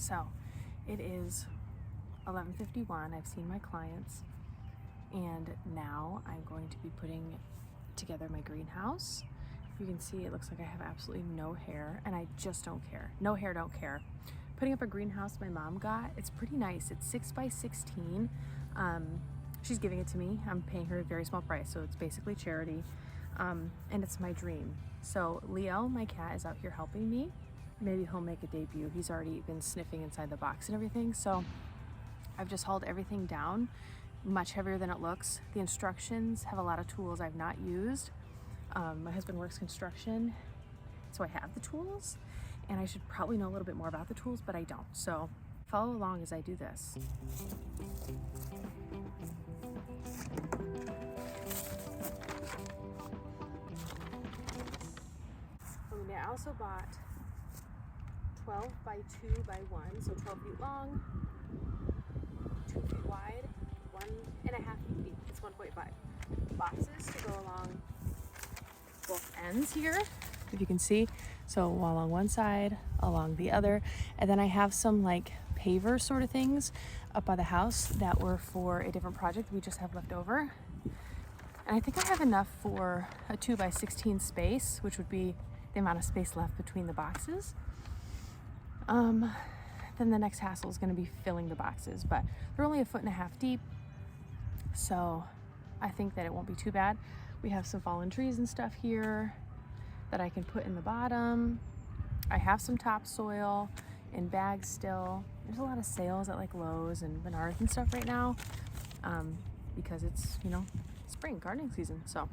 So it is 11:51. I've seen my clients, and now I'm going to be putting together my greenhouse. You can see it looks like I have absolutely no hair, and I just don't care. No hair, don't care. Putting up a greenhouse my mom got. It's pretty nice. It's 6 by 16. She's giving it to me. I'm paying her a very small price, so it's basically charity. And it's my dream. So Leo, my cat, is out here helping me. Maybe he'll make a debut. He's already been sniffing inside the box and everything. So I've just hauled everything down, much heavier than it looks. The instructions have a lot of tools I've not used. My husband works construction, so I have the tools, and I should probably know a little bit more about the tools, but I don't. So follow along as I do this. I also bought 12 by 2 by 1, so 12 feet long, 2 feet wide, 1.5 feet deep. It's 1.5 boxes to go along both ends here, if you can see. So along one side, along the other, and then I have some like paver sort of things up by the house that were for a different project we just have left over. And I think I have enough for a 2 by 16 space, which would be the amount of space left between the boxes. Then the next hassle is going to be filling the boxes, but they're only 1.5 feet deep, so I think that it won't be too bad. We have some fallen trees and stuff here that I can put in the bottom. I have some topsoil in bags still. There's a lot of sales at like Lowe's and Menards and stuff right now, because it's, you know, spring gardening season. So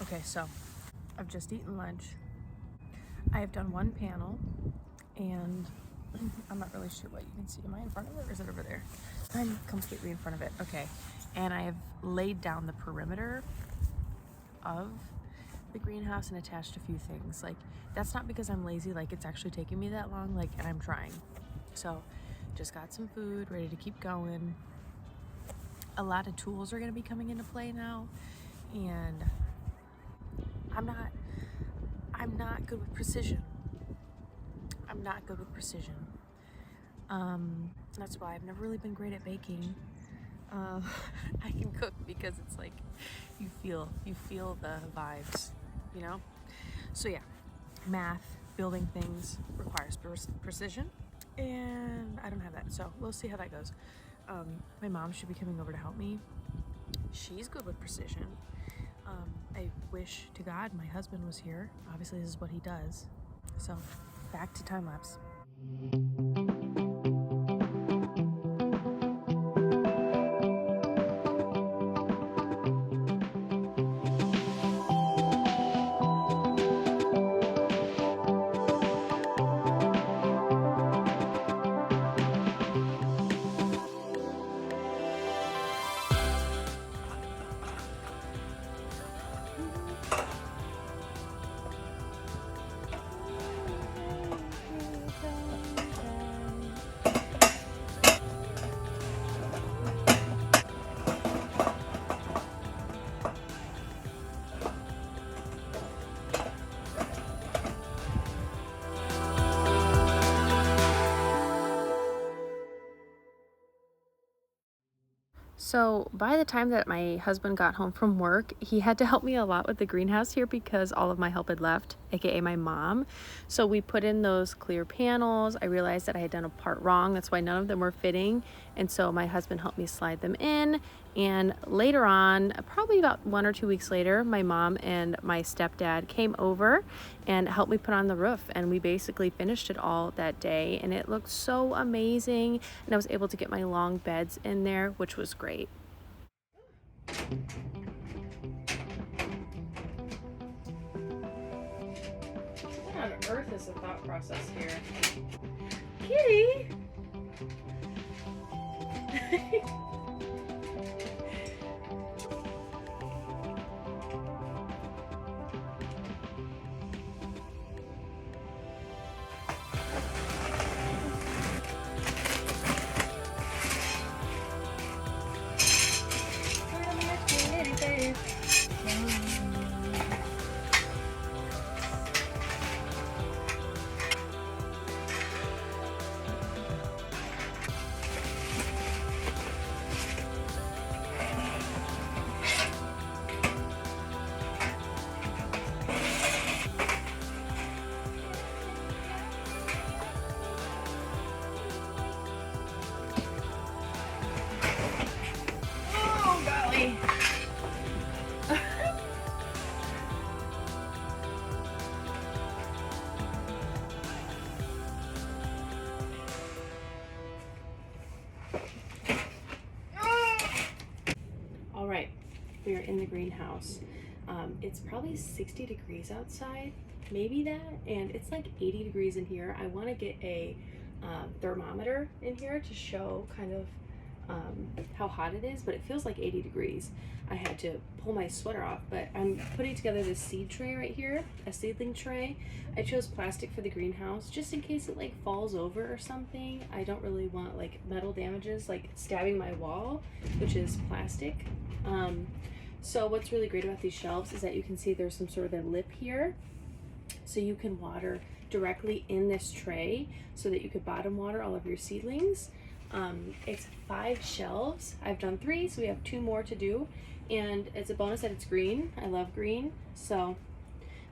okay, so I've just eaten lunch. I have done one panel, and I'm not really sure what you can see. Am I in front of it, or is it over there? I'm completely in front of it. Okay, and I have laid down the perimeter of the greenhouse and attached a few things. Like, that's not because I'm lazy, like it's actually taking me that long, like, and I'm trying. So just got some food, ready to keep going. A lot of tools are going to be coming into play now, and I'm not good with precision. I'm not good with precision. That's why I've never really been great at baking. I can cook because it's like you feel the vibes, you know? So yeah, math, building things requires precision, and I don't have that, so we'll see how that goes. My mom should be coming over to help me. She's good with precision. I wish to God my husband was here. Obviously this is what he does. So back to time lapse. So by the time that my husband got home from work, he had to help me a lot with the greenhouse here because all of my help had left, aka my mom. So we put in those clear panels. I realized that I had done a part wrong. That's why none of them were fitting. And so my husband helped me slide them in. And later on, probably about 1 or 2 weeks later, my mom and my stepdad came over and helped me put on the roof. And we basically finished it all that day. And it looked so amazing. And I was able to get my long beds in there, which was great. What on earth is the thought process here? Kitty! All right, we are in the greenhouse. It's probably 60 degrees outside, maybe that, and it's like 80 degrees in here. I want to get a thermometer in here to show kind of how hot it is, but it feels like 80 degrees. I had to pull my sweater off, but I'm putting together this seed tray right here, a seedling tray. I chose plastic for the greenhouse just in case it like falls over or something. I don't really want like metal damages like stabbing my wall, which is plastic. So what's really great about these shelves is that you can see there's some sort of a lip here, so you can water directly in this tray so that you could bottom water all of your seedlings. It's 5 shelves. I've done 3, so we have 2 more to do, and it's a bonus that it's green. I love green, so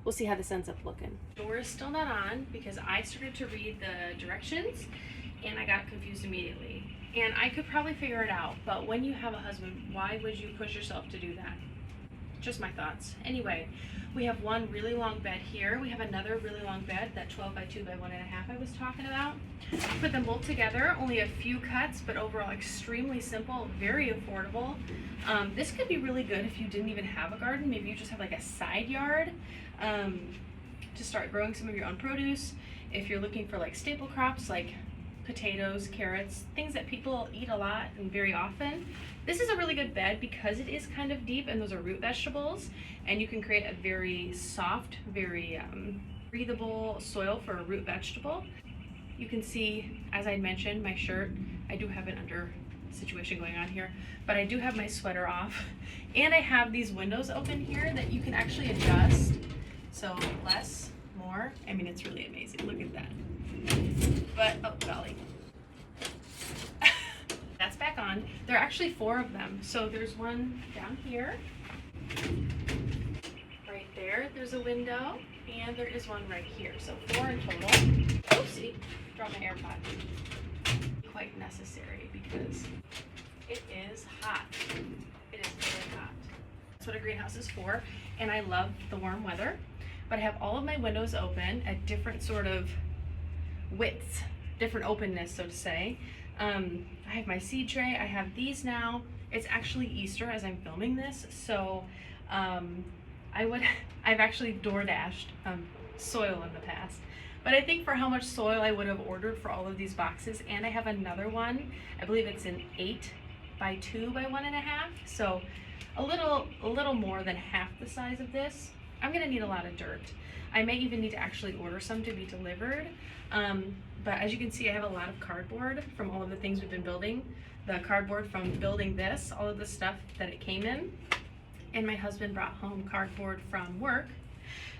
we'll see how this ends up looking. Door is still not on because I started to read the directions and I got confused immediately. And I could probably figure it out, but when you have a husband, why would you push yourself to do that? Just my thoughts. Anyway, we have one really long bed here. We have another really long bed, that 12 by 2 by 1.5 I was talking about. Put them both together, only a few cuts, but overall extremely simple, very affordable. This could be really good if you didn't even have a garden. Maybe you just have like a side yard to start growing some of your own produce. If you're looking for like staple crops like potatoes, carrots, things that people eat a lot and very often. This is a really good bed because it is kind of deep and those are root vegetables, and you can create a very soft, very breathable soil for a root vegetable. You can see, as I mentioned, my shirt, I do have an under situation going on here, but I do have my sweater off, and I have these windows open here that you can actually adjust. So less, more, I mean, it's really amazing. Look at that. But, oh golly. That's back on. There are actually 4 of them. So there's one down here. Right there, there's a window. And there is one right here. So 4 in total. Oopsie, dropped my AirPod. Quite necessary because it is hot. It is very hot. That's what a greenhouse is for. And I love the warm weather. But I have all of my windows open at different sort of widths, different openness, so to say. I have my seed tray. I have these now. It's actually Easter as I'm filming this, so I've actually door-dashed soil in the past. But I think for how much soil I would have ordered for all of these boxes, and I have another one, I believe it's an 8 by 2 by 1.5, so a little more than half the size of this. I'm gonna need a lot of dirt. I may even need to actually order some to be delivered. But as you can see, I have a lot of cardboard from all of the things we've been building. The cardboard from building this, all of the stuff that it came in. And my husband brought home cardboard from work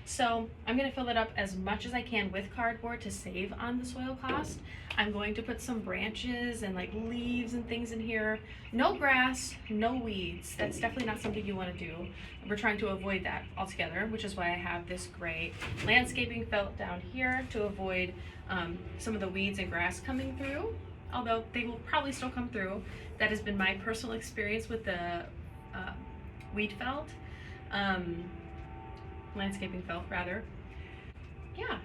So I'm going to fill it up as much as I can with cardboard to save on the soil cost. I'm going to put some branches and like leaves and things in here. No grass, no weeds. That's definitely not something you want to do. We're trying to avoid that altogether, which is why I have this gray landscaping felt down here to avoid some of the weeds and grass coming through, although they will probably still come through. That has been my personal experience with the weed felt, landscaping felt rather. Yeah,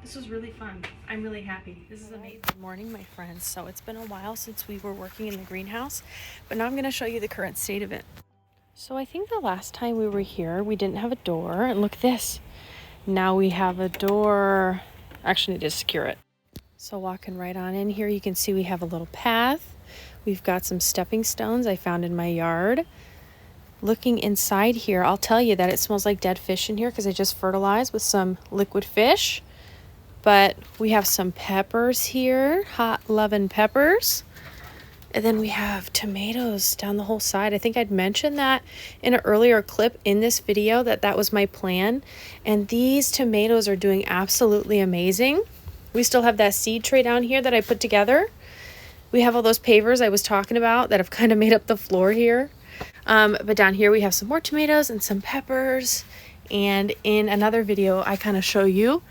this was really fun. I'm really happy. This is amazing. Good morning, my friends. So it's been a while since we were working in the greenhouse, but now I'm going to show you the current state of it. So I think the last time we were here, we didn't have a door, and look at this. Now we have a door. Actually need to secure it. So walking right on in here, you can see we have a little path. We've got some stepping stones I found in my yard. Looking inside here, I'll tell you that it smells like dead fish in here because I just fertilized with some liquid fish. But we have some peppers here, hot loving peppers. And then we have tomatoes down the whole side. I think I'd mentioned that in an earlier clip in this video that was my plan. And these tomatoes are doing absolutely amazing. We still have that seed tray down here that I put together. We have all those pavers I was talking about that have kind of made up the floor here. But down here we have some more tomatoes and some peppers. And in another video, I kind of show you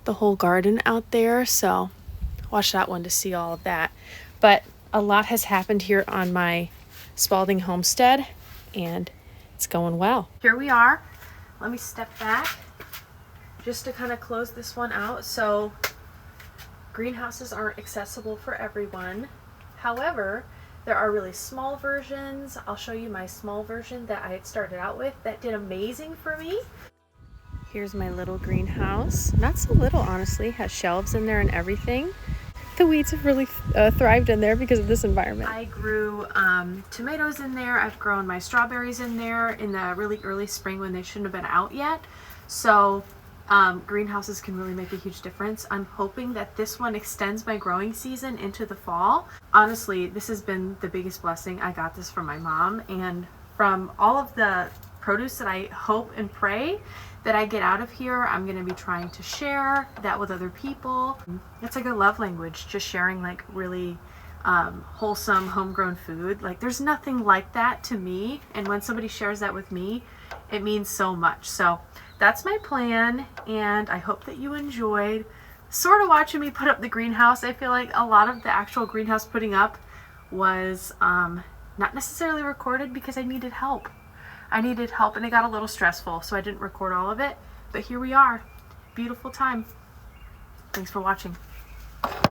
the whole garden out there. So watch that one to see all of that. But a lot has happened here on my Spalding homestead, and it's going well. Here we are. Let me step back just to kind of close this one out. So greenhouses aren't accessible for everyone. However, there are really small versions. I'll show you my small version that I had started out with that did amazing for me. Here's my little greenhouse. Not so little, honestly. Has shelves in there and everything. The weeds have really thrived in there because of this environment. I grew tomatoes in there. I've grown my strawberries in there in the really early spring when they shouldn't have been out yet. So greenhouses can really make a huge difference. I'm hoping that this one extends my growing season into the fall. Honestly, this has been the biggest blessing. I got this from my mom, and from all of the produce that I hope and pray that I get out of here, I'm going to be trying to share that with other people. It's like a love language, just sharing like really wholesome homegrown food. Like there's nothing like that to me, and when somebody shares that with me, it means so much. So that's my plan, and I hope that you enjoyed sort of watching me put up the greenhouse. I feel like a lot of the actual greenhouse putting up was not necessarily recorded because I needed help. And it got a little stressful, so I didn't record all of it. But here we are. Beautiful time. Thanks for watching.